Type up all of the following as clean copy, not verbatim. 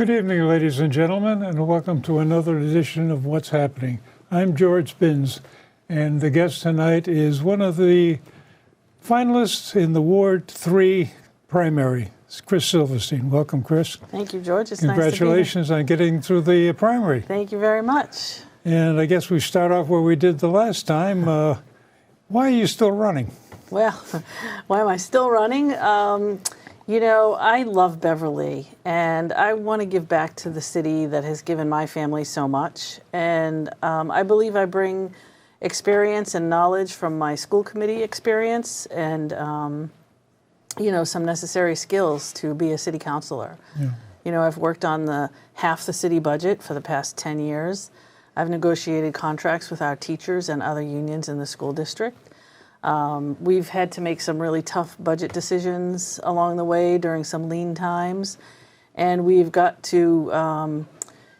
Good evening, ladies and gentlemen, and welcome to another edition of What's Happening. I'm George Binns, and the guest tonight is one of the finalists in the Ward 3 primary. It's Kris Silverstein. Welcome, Kris. Thank you, George. It's Congratulations nice to be here. on getting through the primary. Thank you very much. And I guess we start off where we did the last time. Why are you still running? Well, why am I still running? You know, I love Beverly, and I want to give back to the city that has given my family so much. And I believe I bring experience and knowledge from my school committee experience and, you know, some necessary skills to be a city councilor. Yeah. You know, I've worked on half the city budget for the past 10 years. I've negotiated contracts with our teachers and other unions in the school district. We've had to make some really tough budget decisions along the way during some lean times, and we've got to,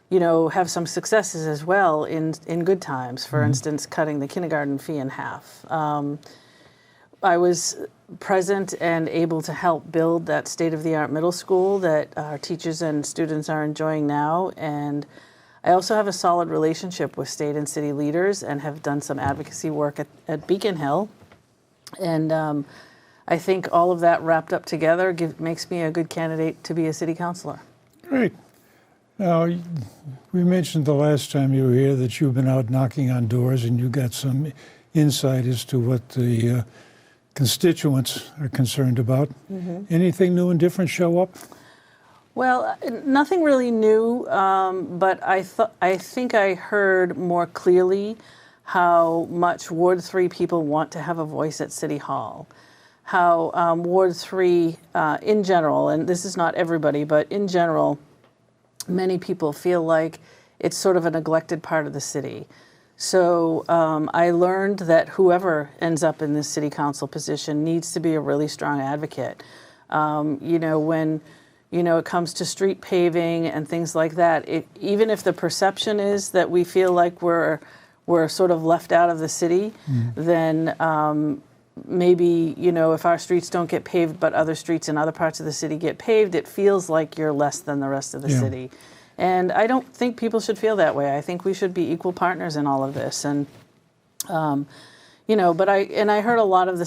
you know, have some successes as well in good times. For instance, cutting the kindergarten fee in half. I was present and able to help build that state-of-the-art middle school that our teachers and students are enjoying now, and I also have a solid relationship with state and city leaders and have done some advocacy work at Beacon Hill. And I think all of that wrapped up together makes me a good candidate to be a city councilor. Great. Now, we mentioned the last time you were here that you've been out knocking on doors and you got some insight as to what the constituents are concerned about. Mm-hmm. Anything new and different show up? Well, nothing really new, but I think I heard more clearly how much Ward 3 people want to have a voice at City Hall, how Ward 3 in general, and this is not everybody, but in general, many people feel like it's sort of a neglected part of the city. So I learned that whoever ends up in this city council position needs to be a really strong advocate. You know, when it comes to street paving and things like that, even if the perception is that we feel like we're sort of left out of the city, then maybe, you know, if our streets don't get paved but other streets in other parts of the city get paved, it feels like you're less than the rest of the city. And I don't think people should feel that way. I think we should be equal partners in all of this. And, you know, but I heard a lot of the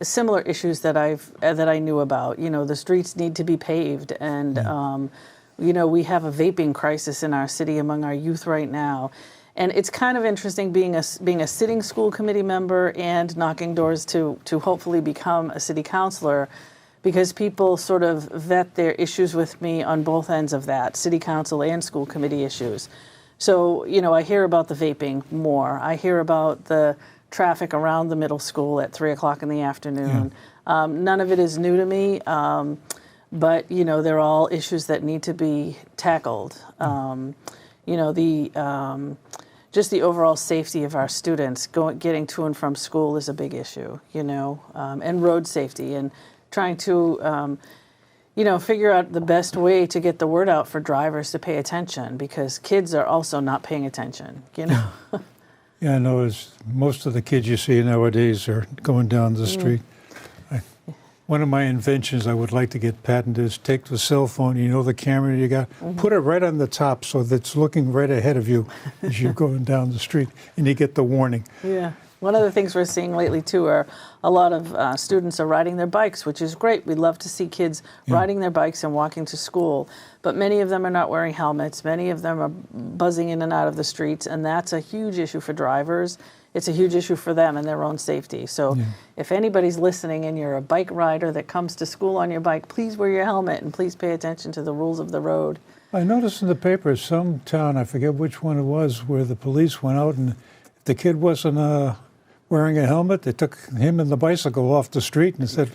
similar issues that I knew about. You know, the streets need to be paved, and you know, we have a vaping crisis in our city among our youth right now. And it's kind of interesting being a sitting school committee member and knocking doors to hopefully become a city councilor, because people sort of vet their issues with me on both ends of that, city council and school committee issues. So, you know, I hear about the vaping more. I hear about the traffic around the middle school at 3 o'clock in the afternoon. Yeah. None of it is new to me, but, you know, they're all issues that need to be tackled. You know, just the overall safety of our students getting to and from school is a big issue, you know, and road safety, and trying to, you know, figure out the best way to get the word out for drivers to pay attention, because kids are also not paying attention, you know. Yeah, I know most of the kids you see nowadays are going down the street. One of my inventions I would like to get patented is take the cell phone, you know, the camera you got, put it right on the top so that it's looking right ahead of you as you're going down the street, and you get the warning. Yeah. One of the things we're seeing lately, too, are a lot of students are riding their bikes, which is great. We love to see kids riding their bikes and walking to school. But many of them are not wearing helmets. Many of them are buzzing in and out of the streets, and that's a huge issue for drivers. It's a huge issue for them and their own safety. So if anybody's listening and you're a bike rider that comes to school on your bike, please wear your helmet and please pay attention to the rules of the road. I noticed in the paper some town, I forget which one it was, where the police went out, and if the kid wasn't wearing a helmet, they took him and the bicycle off the street and said,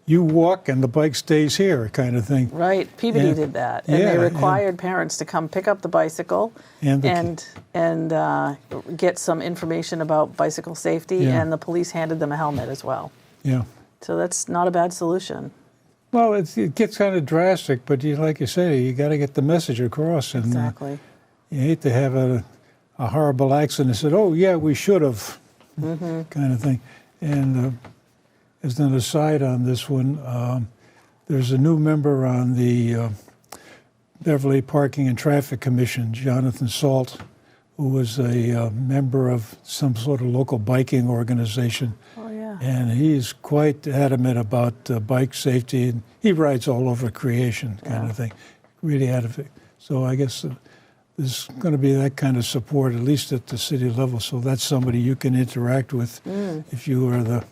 you walk and the bike stays here, kind of thing. Right. Peabody did that. And they required parents to come pick up the bicycle and get some information about bicycle safety, and the police handed them a helmet as well. Yeah. So that's not a bad solution. Well, it gets kind of drastic, but like you say, you got to get the message across. And, exactly. You hate to have a horrible accident and said, oh, yeah, we should have, kind of thing. And as an aside on this one, there's a new member on the Beverly Parking and Traffic Commission, Jonathan Salt, who was a member of some sort of local biking organization. Oh, yeah. And he's quite adamant about bike safety, and he rides all over creation kind of thing, really adamant. So I guess there's going to be that kind of support, at least at the city level. So that's somebody you can interact with if you are the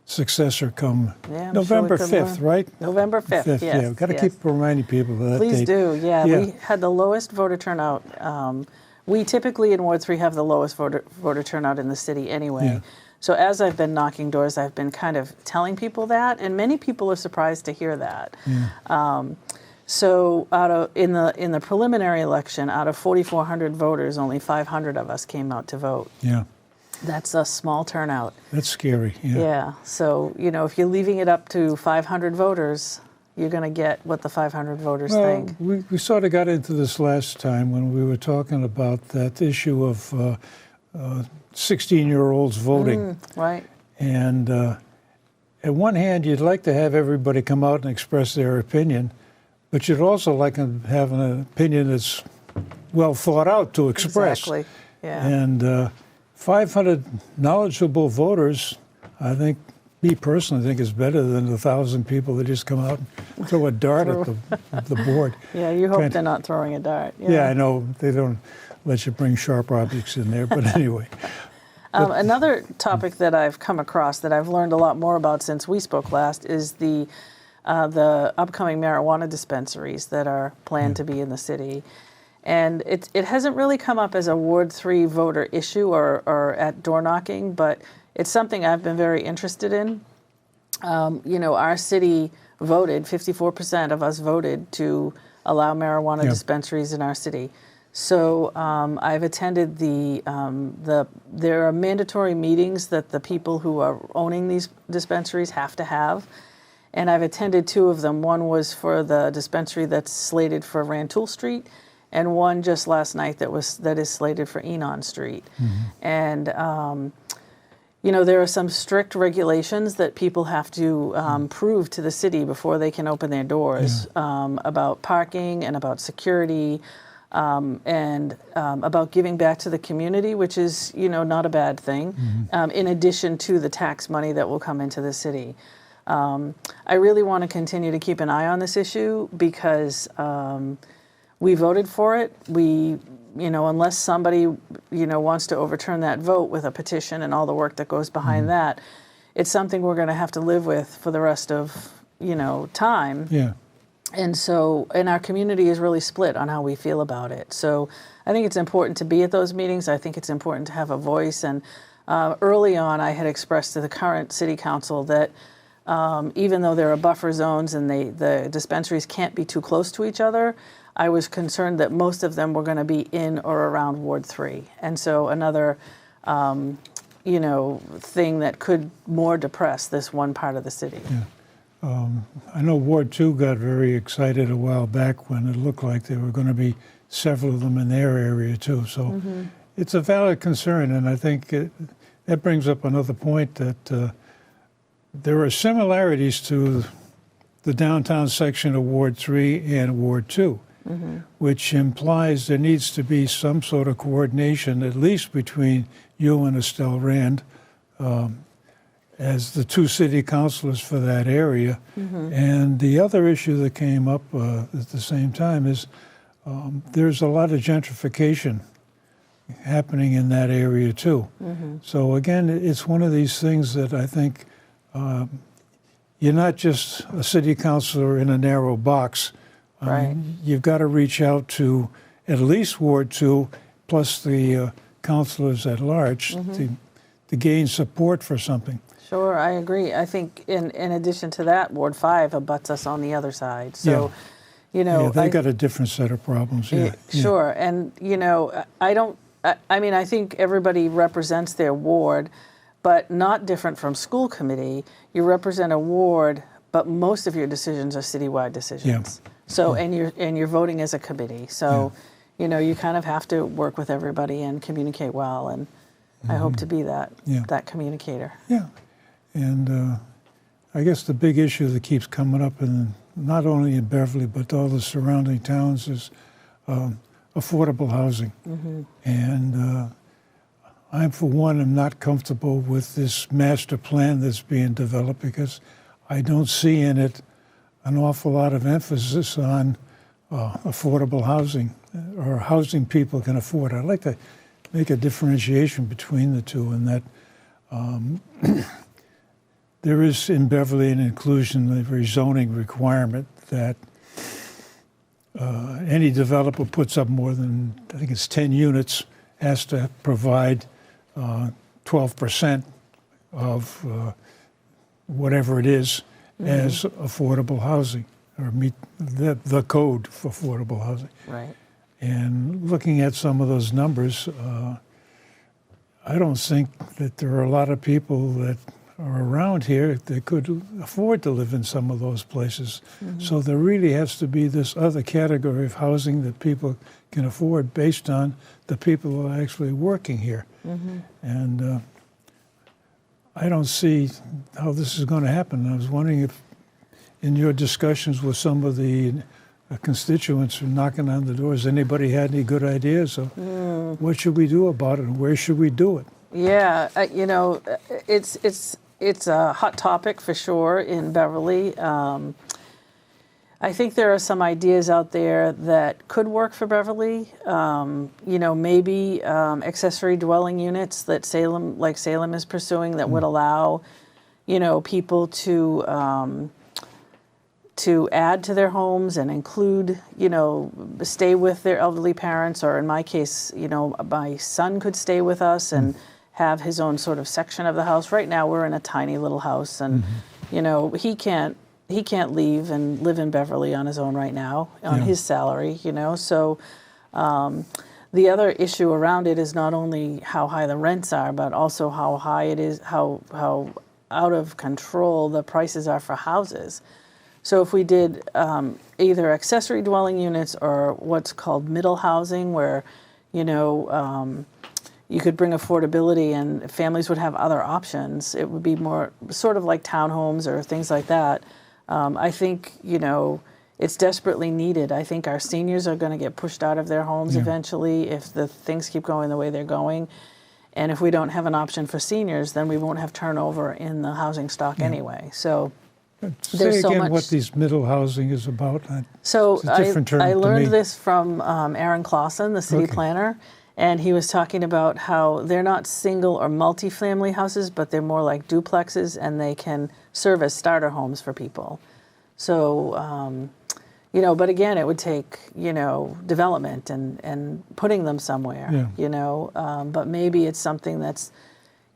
successor come November 5th, right? November 5th, yes. Yeah, we've got to keep reminding people of that Please date. do, yeah. We had the lowest voter turnout. We typically in Ward 3 have the lowest voter turnout in the city anyway. Yeah. So as I've been knocking doors, I've been kind of telling people that, and many people are surprised to hear that. Yeah. So in the preliminary election, out of 4,400 voters, only 500 of us came out to vote. Yeah. That's a small turnout. That's scary. Yeah. Yeah. So, if you're leaving it up to 500 votors, you're going to get what the 500 voters think. We sort of got into this last time when we were talking about that issue of 16-year-olds voting. Right. And at one hand, you'd like to have everybody come out and express their opinion, but you'd also like to have an opinion that's well thought out to express. Exactly. Yeah. And 500 knowledgeable voters, I think, me personally think is better than 1,000 people that just come out and throw a dart at the board. Yeah, you hope they're not throwing a dart. Yeah, I know. They don't let you bring sharp objects in there, but anyway. Another topic that I've come across that I've learned a lot more about since we spoke last is the upcoming marijuana dispensaries that are planned to be in the city. And it hasn't really come up as a Ward 3 voter issue or at door knocking, but it's something I've been very interested in. Our city voted, 54% of us voted to allow marijuana dispensaries in our city. So I've attended there are mandatory meetings that the people who are owning these dispensaries have to have. And I've attended 2 of them. One was for the dispensary that's slated for Rantoul Street, and one just last night that is slated for Enon Street. And there are some strict regulations that people have to prove to the city before they can open their doors about parking and about security and about giving back to the community, which is not a bad thing. In addition to the tax money that will come into the city. I really want to continue to keep an eye on this issue because we voted for it. Unless somebody, wants to overturn that vote with a petition and all the work that goes behind that, it's something we're going to have to live with for the rest of, time. Yeah. And so, and our community is really split on how we feel about it. So I think it's important to be at those meetings. I think it's important to have a voice. And early on, I had expressed to the current city council that even though there are buffer zones and the dispensaries can't be too close to each other, I was concerned that most of them were going to be in or around Ward 3. And so another, thing that could more depress this one part of the city. Yeah. I know Ward 2 got very excited a while back when it looked like there were going to be several of them in their area too. So it's a valid concern, and I think that brings up another point that there are similarities to the downtown section of Ward 3 and Ward 2, which implies there needs to be some sort of coordination, at least between you and Estelle Rand, as the 2 city councilors for that area. And the other issue that came up at the same time is there's a lot of gentrification happening in that area too. So again, it's one of these things that I think you're not just a city councilor in a narrow box. Right. You've got to reach out to at least Ward 2 plus the councilors at large to gain support for something. Sure, I agree. I think in addition to that, Ward 5 abuts us on the other side. So, they've got a different set of problems. Sure, and I think everybody represents their ward, but not different from school committee. You represent a ward, but most of your decisions are citywide decisions. So, and you're voting as a committee. So, you kind of have to work with everybody and communicate well. And I hope to be that communicator. Yeah. And I guess the big issue that keeps coming up in not only in Beverly, but all the surrounding towns, is affordable housing. And I, for one, am not comfortable with this master plan that's being developed because I don't see in it an awful lot of emphasis on affordable housing or housing people can afford. I'd like to make a differentiation between the two in that there is in Beverly an inclusion, a rezoning requirement that any developer puts up more than, I think it's 10 units, has to provide 12% of whatever it is as affordable housing, or meet the code for affordable housing. Right. And looking at some of those numbers, I don't think that there are a lot of people that are around here that could afford to live in some of those places. So there really has to be this other category of housing that people can afford based on the people who are actually working here. And I don't see how this is going to happen. I was wondering if in your discussions with some of the constituents who are knocking on the doors, anybody had any good ideas of what should we do about it and where should we do it? Yeah, you know, it's a hot topic for sure in Beverly. I think there are some ideas out there that could work for Beverly. You know, maybe accessory dwelling units that Salem is pursuing that would allow, you know, people to add to their homes and include, you know, stay with their elderly parents, or in my case, you know, my son could stay with us and have his own sort of section of the house. Right now we're in a tiny little house and, you know, he can't leave and live in Beverly on his own right now on his salary, you know. So the other issue around it is not only how high the rents are, but also how high it is, how out of control the prices are for houses. So if we did either accessory dwelling units or what's called middle housing, where, you know, you could bring affordability and families would have other options, it would be more sort of like townhomes or things like that. I think, you know, it's desperately needed. I think our seniors are going to get pushed out of their homes eventually if the things keep going the way they're going. And if we don't have an option for seniors, then we won't have turnover in the housing stock anyway. So Say so again much. what these middle housing is about. So It's a different term I to learned me. this from Aaron Clausen, the city planner, and he was talking about how they're not single or multi-family houses, but they're more like duplexes, and they can serve as starter homes for people. So, you know, but again, it would take, you know, development and putting them somewhere, you know, but maybe it's something that's,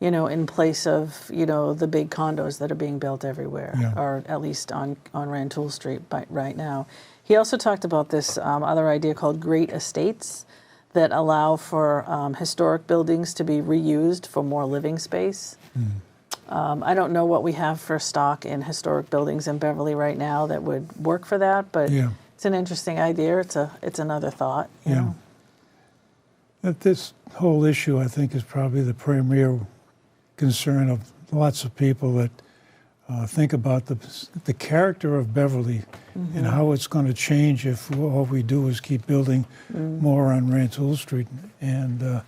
you know, in place of, you know, the big condos that are being built everywhere, or at least on Rantoul Street right now. He also talked about this other idea called great estates that allow for historic buildings to be reused for more living space. I don't know what we have for stock in historic buildings in Beverly right now that would work for that, but it's an interesting idea. It's another thought. You know? That this whole issue, I think, is probably the premier concern of lots of people that think about the character of Beverly and how it's going to change if all we do is keep building more on Rantoul Street. And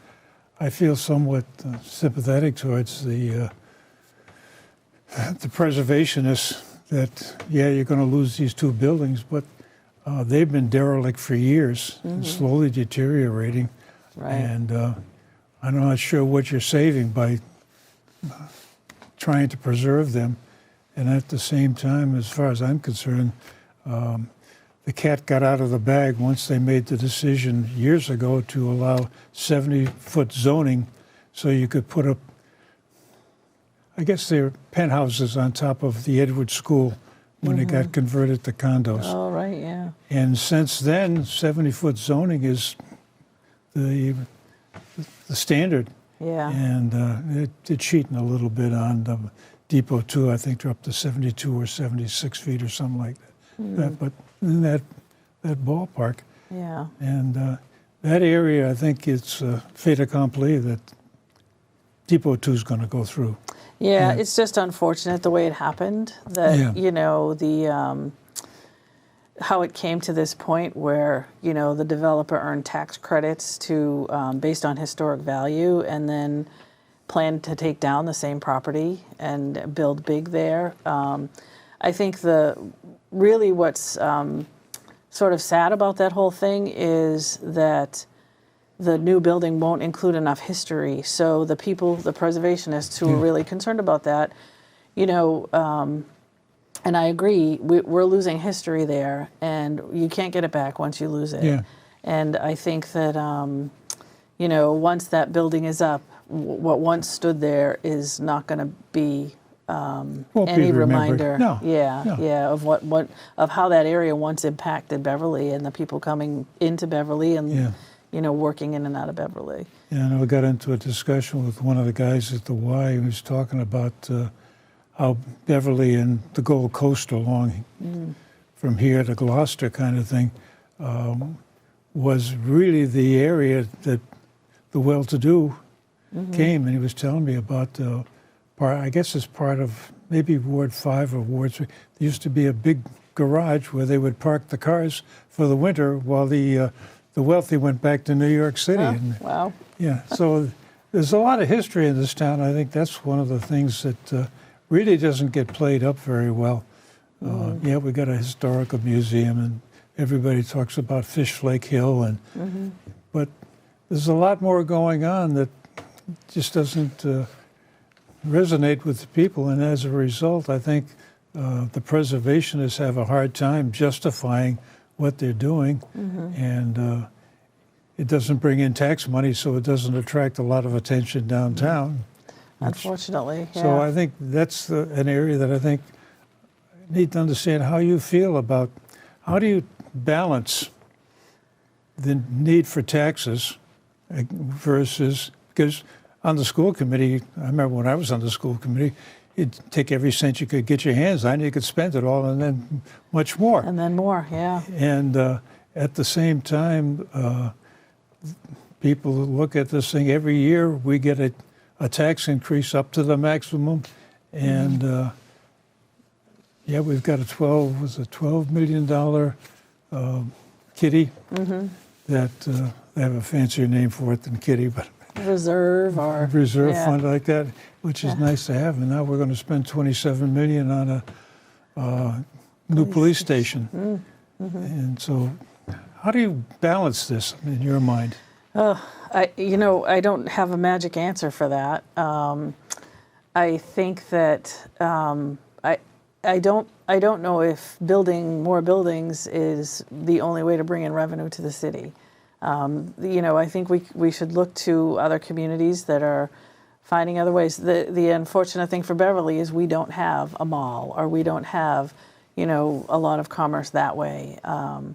I feel somewhat sympathetic towards the preservationists that, you're going to lose these two buildings, but they've been derelict for years and slowly deteriorating. Right. And I'm not sure what you're saving by trying to preserve them. And at the same time, as far as I'm concerned, the cat got out of the bag once they made the decision years ago to allow 70-foot zoning so you could put up, I guess they're penthouses on top of the Edward School when it got converted to condos. Oh, right, yeah. And since then, 70-foot zoning is the standard. Yeah. And they're cheating a little bit on the Depot 2. I think they're up to 72 or 76 feet or something like that. But in that ballpark. Yeah. And that area, I think it's fait accompli that Depot 2 is going to go through. Yeah, it's just unfortunate the way it happened. That you know how it came to this point where, you know, the developer earned tax credits to based on historic value, and then planned to take down the same property and build big there. I think really what's sort of sad about that whole thing is that the new building won't include enough history. So the people, the preservationists who are really concerned about that, you know, and I agree, we're losing history there, and you can't get it back once you lose it. Yeah. And I think that, you know, once that building is up, what once stood there is not going to be any reminder. No. Yeah, of of how that area once impacted Beverly and the people coming into Beverly and you know, working in and out of Beverly. Yeah, and I got into a discussion with one of the guys at the Y who was talking about how Beverly and the Gold Coast along from here to Gloucester kind of thing was really the area that the well-to-do came, and he was telling me about I guess it's part of maybe Ward 5 or Ward 3. There used to be a big garage where they would park the cars for the winter while the wealthy went back to New York City. And, wow. Yeah, so there's a lot of history in this town. I think that's one of the things that really doesn't get played up very well. Yeah, we got a historical museum, and everybody talks about Fish Lake Hill, and but there's a lot more going on that just doesn't resonate with the people, and as a result, I think the preservationists have a hard time justifying what they're doing, and it doesn't bring in tax money, so it doesn't attract a lot of attention downtown. Unfortunately, yeah. So I think that's an area that I think I need to understand how you feel about how do you balance the need for taxes versus, because on the school committee, I remember when I was on the school committee, you'd take every cent you could get your hands on, you could spend it all, and then much more. And then more, yeah. And at the same time, people look at this thing, every year we get a tax increase up to the maximum, and yeah, we've got a $12 million kitty that they have a fancier name for it than kitty, but reserve or reserve fund like that, which is nice to have. And now we're going to spend $27 million on a new police station. And so, how do you balance this in your mind? I don't have a magic answer for that. I think that I don't know if building more buildings is the only way to bring in revenue to the city. You know, I think we should look to other communities that are finding other ways. The unfortunate thing for Beverly is we don't have a mall, or we don't have, you know, a lot of commerce that way. Yeah,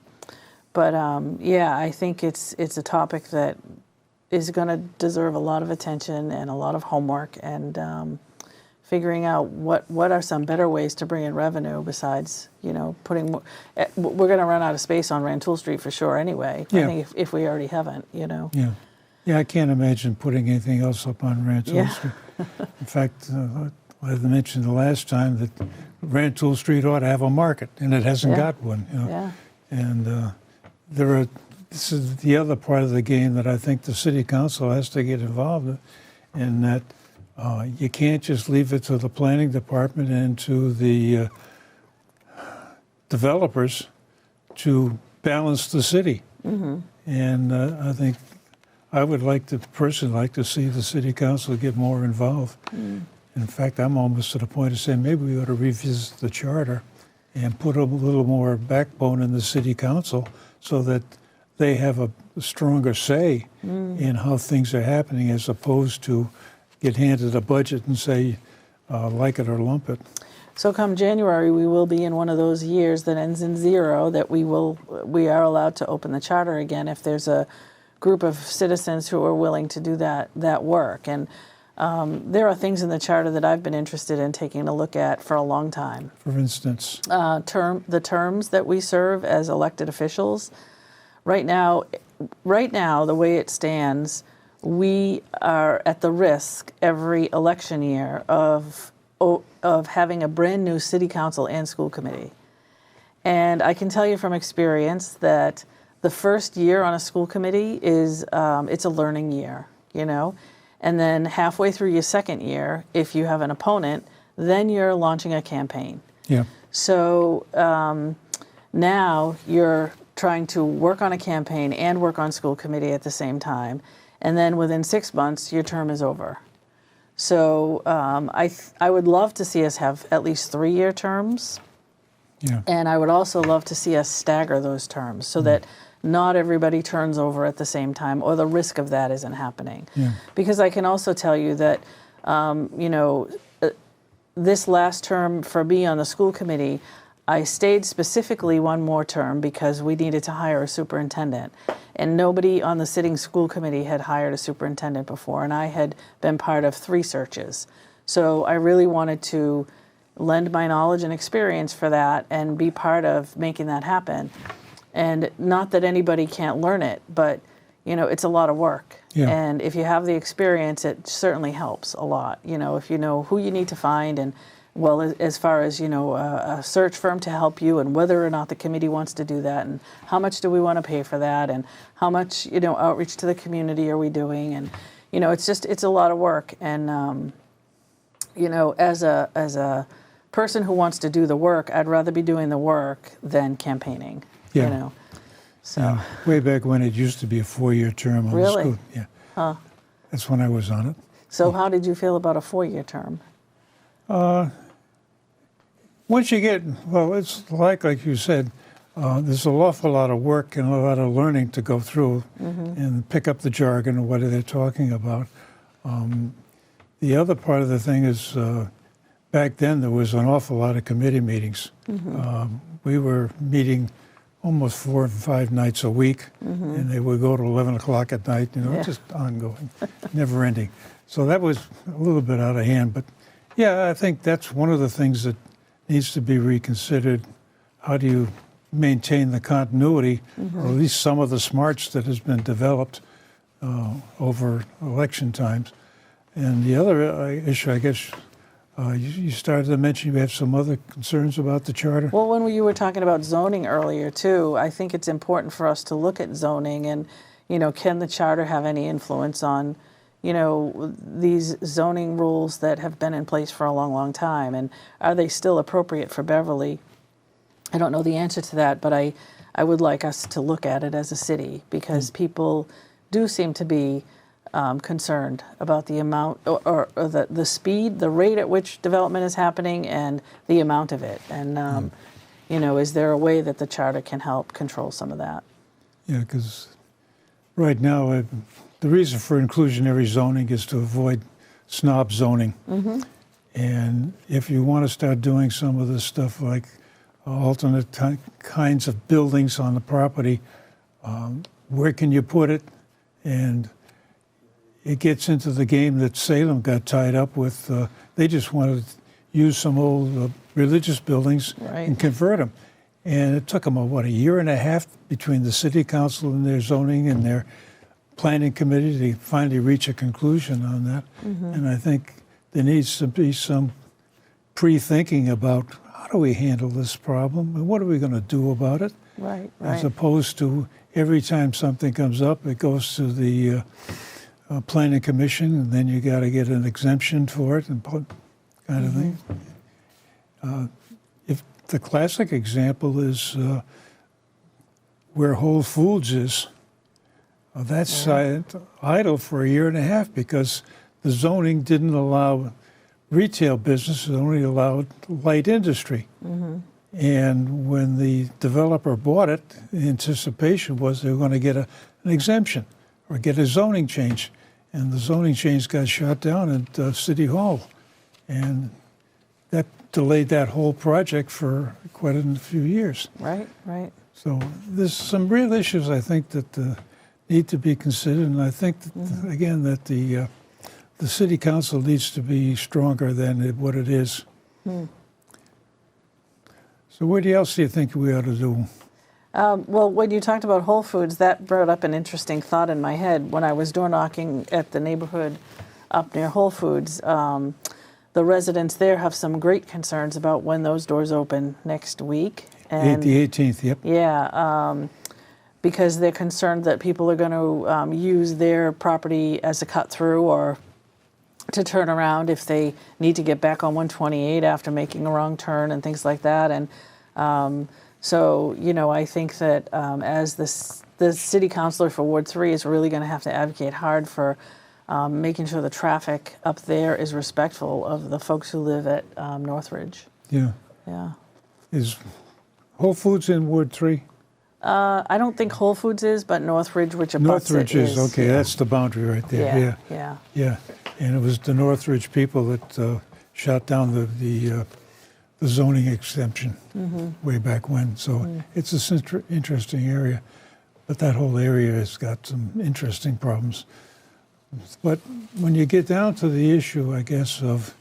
I think it's a topic that is going to deserve a lot of attention and a lot of homework, and figuring out what are some better ways to bring in revenue besides, you know, putting more. We're going to run out of space on Rantoul Street for sure anyway. Yeah. I think if we already haven't, you know. Yeah. Yeah, I can't imagine putting anything else up on Rantoul Street. In fact, I mentioned the last time that Rantoul Street ought to have a market, and it hasn't got one. You know? Yeah. And this is the other part of the game that I think the city council has to get involved in, that you can't just leave it to the planning department and to the developers to balance the city. And I think I would personally like to see the city council get more involved. In fact, I'm almost to the point of saying maybe we ought to revisit the charter and put a little more backbone in the city council so that they have a stronger say in how things are happening, as opposed to get handed a budget and say, like it or lump it. So come January, we will be in one of those years that ends in 0, that we are allowed to open the charter again if there's a group of citizens who are willing to do that work. And there are things in the charter that I've been interested in taking a look at for a long time. For instance? The terms that we serve as elected officials. Right now, the way it stands, we are at the risk every election year of having a brand new city council and school committee. And I can tell you from experience that the first year on a school committee is, it's a learning year, you know? And then halfway through your second year, if you have an opponent, then you're launching a campaign. Yeah. So now you're trying to work on a campaign and work on school committee at the same time. And then within 6 months, your term is over. So I would love to see us have at least 3-year terms. Yeah. And I would also love to see us stagger those terms so that not everybody turns over at the same time, or the risk of that isn't happening. Yeah. Because I can also tell you that, you know, this last term for me on the school committee, I stayed specifically one more term because we needed to hire a superintendent. And nobody on the sitting school committee had hired a superintendent before, and I had been part of 3 searches. So I really wanted to lend my knowledge and experience for that and be part of making that happen. And not that anybody can't learn it, but you know, it's a lot of work. Yeah. And if you have the experience, it certainly helps a lot. You know, if you know who you need to find, and well, as far as, you know, a search firm to help you, and whether or not the committee wants to do that, and how much do we want to pay for that, and how much, you know, outreach to the community are we doing, and you know, it's a lot of work. And you know, as a person who wants to do the work, I'd rather be doing the work than campaigning. Yeah. You know, so Way back when it used to be a 4-year term on Really? the school. Yeah. Huh. That's when I was on it. So how did you feel about a 4-year term? Once you get, well, it's like you said, there's an awful lot of work and a lot of learning to go through and pick up the jargon and what they're talking about. The other part of the thing is, back then there was an awful lot of committee meetings. We were meeting almost 4 and 5 nights a week, and they would go to 11 o'clock at night, you know, Yeah. just ongoing, never ending. So that was a little bit out of hand, but yeah, I think that's one of the things that needs to be reconsidered. How do you maintain the continuity, or at least some of the smarts that has been developed over election times? And the other issue, I guess, you started to mention you have some other concerns about the charter. Well, when you were talking about zoning earlier too, I think it's important for us to look at zoning and, you know, can the charter have any influence on, you know, these zoning rules that have been in place for a long, long time, and are they still appropriate for Beverly? I don't know the answer to that, but I would like us to look at it as a city, because people do seem to be concerned about the amount or the speed, the rate at which development is happening, and the amount of it. And, you know, is there a way that the charter can help control some of that? Yeah, because right now, the reason for inclusionary zoning is to avoid snob zoning. And if you want to start doing some of this stuff like alternate kinds of buildings on the property, where can you put it? And it gets into the game that Salem got tied up with. They just wanted to use some old religious buildings and convert them. And it took them, a year and a half between the city council and their zoning and their planning committee to finally reach a conclusion on that. And I think there needs to be some pre-thinking about how do we handle this problem and what are we going to do about it? Right. As opposed to every time something comes up, it goes to the planning commission, and then you got to get an exemption for it and kind of thing. If the classic example is where Whole Foods is, that's idle for a year and a half because the zoning didn't allow retail business, it only allowed light industry. And when the developer bought it, the anticipation was they were going to get an exemption or get a zoning change. And the zoning change got shot down at City Hall. And that delayed that whole project for quite a few years. Right. So there's some real issues, I think, that need to be considered. And I think, that, again, that the City Council needs to be stronger than what it is. So what else do you think we ought to do? Well, when you talked about Whole Foods, that brought up an interesting thought in my head. When I was door knocking at the neighborhood up near Whole Foods, the the residents there have some great concerns about when those doors open next week. The 18th, yep. Yeah, because they're concerned that people are going to use their property as a cut through or to turn around if they need to get back on 128 after making a wrong turn and things like that. And so, you know, I think that as the city councilor for Ward 3 is really going to have to advocate hard for making sure the traffic up there is respectful of the folks who live at Northridge. Yeah. Yeah. Is Whole Foods in Ward 3? I don't think Whole Foods is, but Northridge, which abuts Northridge it, is, okay, that's the boundary right there. Yeah, Yeah. yeah. Yeah. And it was the Northridge people that shot down the zoning exemption way back when. So it's an interesting area. But that whole area has got some interesting problems. But when you get down to the issue, I guess, of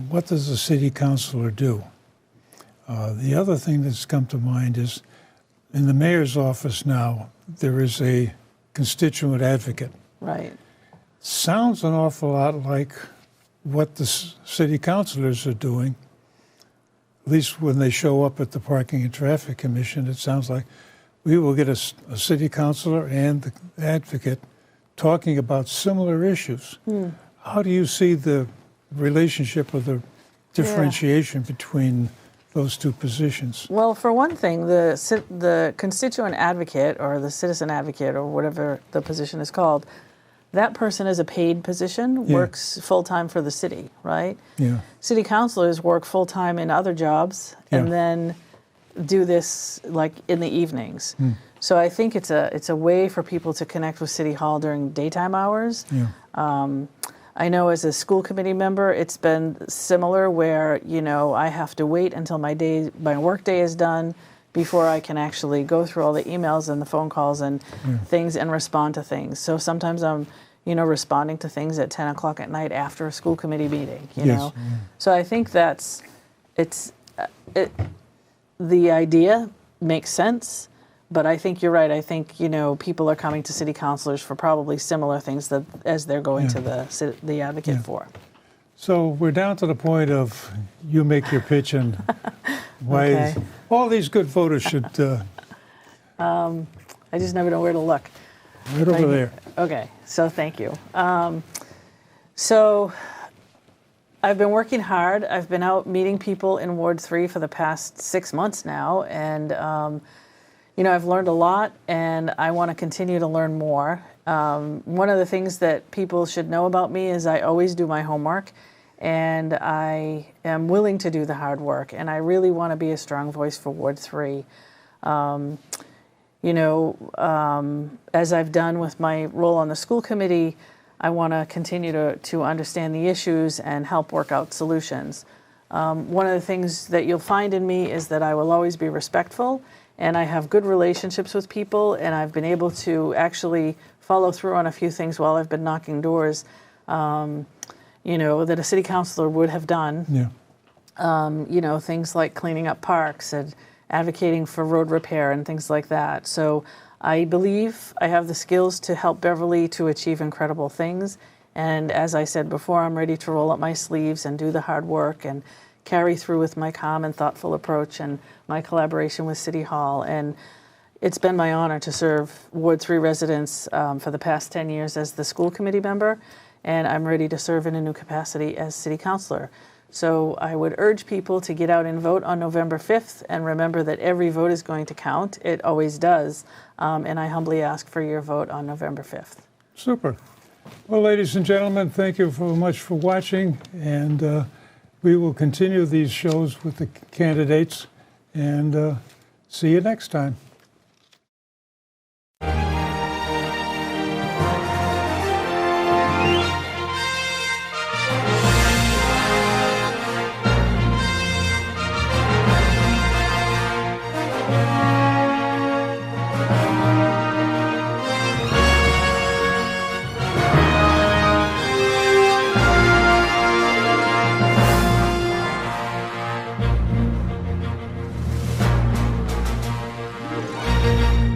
what does the city councilor do? The other thing that's come to mind is in the mayor's office now, there is a constituent advocate. Right. Sounds an awful lot like what the city councilors are doing, at least when they show up at the Parking and Traffic Commission. It sounds like we will get a city councilor and the advocate talking about similar issues. How do you see the relationship or the differentiation between those two positions? Well, for one thing, the constituent advocate or the citizen advocate or whatever the position is called, that person is a paid position, works full-time for the city, right? Yeah. City councilors work full-time in other jobs and then do this like in the evenings. So I think it's a way for people to connect with City Hall during daytime hours. Yeah. I know as a school committee member, it's been similar where, you know, I have to wait until my work day is done before I can actually go through all the emails and the phone calls and things and respond to things. So sometimes I'm, you know, responding to things at 10 o'clock at night after a school committee meeting, you know. So I think the idea makes sense. But I think you're right. I think, you know, people are coming to city councilors for probably similar things as they're going to the advocate for. So we're down to the point of you make your pitch and why all these good voters should... I just never know where to look. Right over there. Okay, so thank you. So I've been working hard. I've been out meeting people in Ward 3 for the past 6 months now, and you know, I've learned a lot, and I want to continue to learn more. One of the things that people should know about me is I always do my homework, and I am willing to do the hard work, and I really want to be a strong voice for Ward 3. You know, as I've done with my role on the school committee, I want to continue to understand the issues and help work out solutions. One of the things that you'll find in me is that I will always be respectful, and I have good relationships with people, and I've been able to actually follow through on a few things while I've been knocking doors, you know, that a city councilor would have done. Yeah. You know, things like cleaning up parks and advocating for road repair and things like that. So I believe I have the skills to help Beverly to achieve incredible things. And as I said before, I'm ready to roll up my sleeves and do the hard work and carry through with my calm and thoughtful approach and my collaboration with City Hall. And it's been my honor to serve Ward 3 residents for the past 10 years as the school committee member, and I'm ready to serve in a new capacity as city councilor. So I would urge people to get out and vote on November 5th, and remember that every vote is going to count. It always does. And I humbly ask for your vote on November 5th. Super. Well, ladies and gentlemen, thank you very much for watching, and we will continue these shows with the candidates, and see you next time.